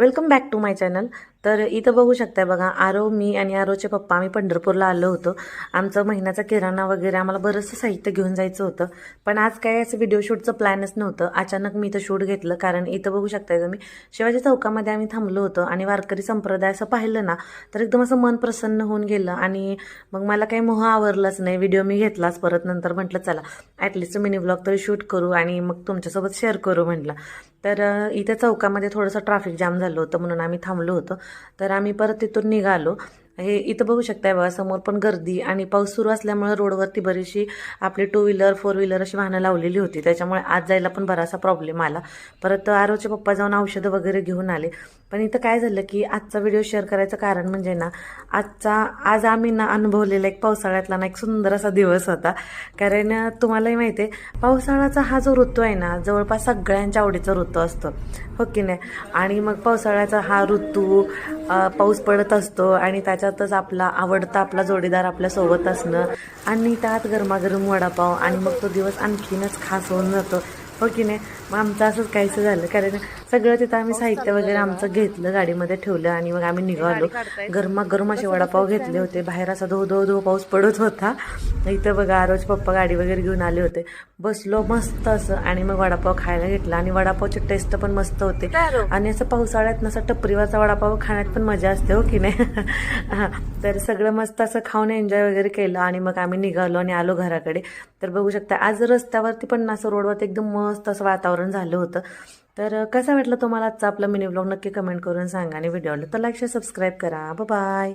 Welcome back to my channel. तर इथं बघू शकताय बघा, आरो मी आणि आरोचे पप्पा आम्ही पंढरपूरला आलो होतो। आमचा महिन्याचा किराणा वगैरे आम्हाला बरंचसं साहित्य घेऊन जायचं होतं, पण आज काय असं व्हिडिओ शूटचं प्लॅनच नव्हतं। अचानक मी इथं शूट घेतलं, कारण इथं बघू शकताय तुम्ही शिवाजी चौकामध्ये आम्ही थांबलो होतो आणि वारकरी संप्रदाय असं पाहिलं ना तर एकदम असं मन प्रसन्न होऊन गेलं। आणि मग मला काही मोह आवरलाच नाही, व्हिडिओ मी घेतलाच परत। नंतर म्हटलं चला ॲटलिस्ट मिनी ब्लॉग तरी शूट करू आणि मग तुमच्यासोबत शेअर करू म्हटलं। तर इथे चौकामध्ये थोडंसं ट्रॅफिक जाम झालं होतं म्हणून आम्ही थांबलो होतो। तर आम्ही परत तिथून निघालो। हे इथं बघू शकताय बघा, समोर पण गर्दी आणि पाऊस सुरू असल्यामुळे रोडवरती बरीचशी आपली 2 व्हीलर 4 व्हीलर अशी वाहनं लावलेली होती, त्याच्यामुळे आज जायला पण बराचसा प्रॉब्लेम आला। परत आरोचे पप्पा जाऊन औषधं वगैरे घेऊन आले। पण इथं काय झालं की आजचा व्हिडिओ शेअर करायचं कारण म्हणजे ना, आज आम्ही ना अनुभवलेला एक पावसाळ्यातला ना एक सुंदर असा दिवस होता। कारण तुम्हालाही माहिती आहे, पावसाळ्याचा हा जो ऋतू आहे ना जवळपास सगळ्यांच्या आवडीचा ऋतू असतो, हो की नाही। आणि मग पावसाळ्याचा हा ऋतू पाऊस पडत असतो आणि त्याच्यातच आपला जोडीदार आपल्यासोबत असणं आणि त्यात गरमागरम वडापाव आणि मग तो दिवस आणखीनच खास होऊन जातो, हो की नाही। मग आमचं असंच काहीसं झालं, कारण सगळं तिथं आम्ही साहित्य वगैरे आमचं घेतलं, गाडीमध्ये ठेवलं आणि मग आम्ही निघालो। गरमागरम असे वडापाव घेतले होते, बाहेर असा धो धो धो पाऊस पडत होता। इथं बघा आरोज पप्पा गाडी वगैरे घेऊन आले होते, बसलो मस्त असं आणि मग वडापाव खायला घेतला आणि वडापावची टेस्ट पण मस्त होते। आणि असं पावसाळ्यात नसा टपरीवरचा वडापाव खाण्यात पण मजा असते, हो की नाही। हां, तर सगळं मस्त असं खाऊन एन्जॉय वगैरे केलं आणि मग आम्ही निघालो आणि आलो घराकडे। तर बघू शकता आज रस्त्यावरती पण असं रोडवरती एकदम मस्त असं वातावरण झालं होतं। तर कसं वाटलं तुम्हाला आजचा आपला मिनी व्लॉग नक्की कमेंट करून सांगा आणि व्हिडिओ आवडला तर लाईक शेअर सबस्क्राईब करा। Bye bye.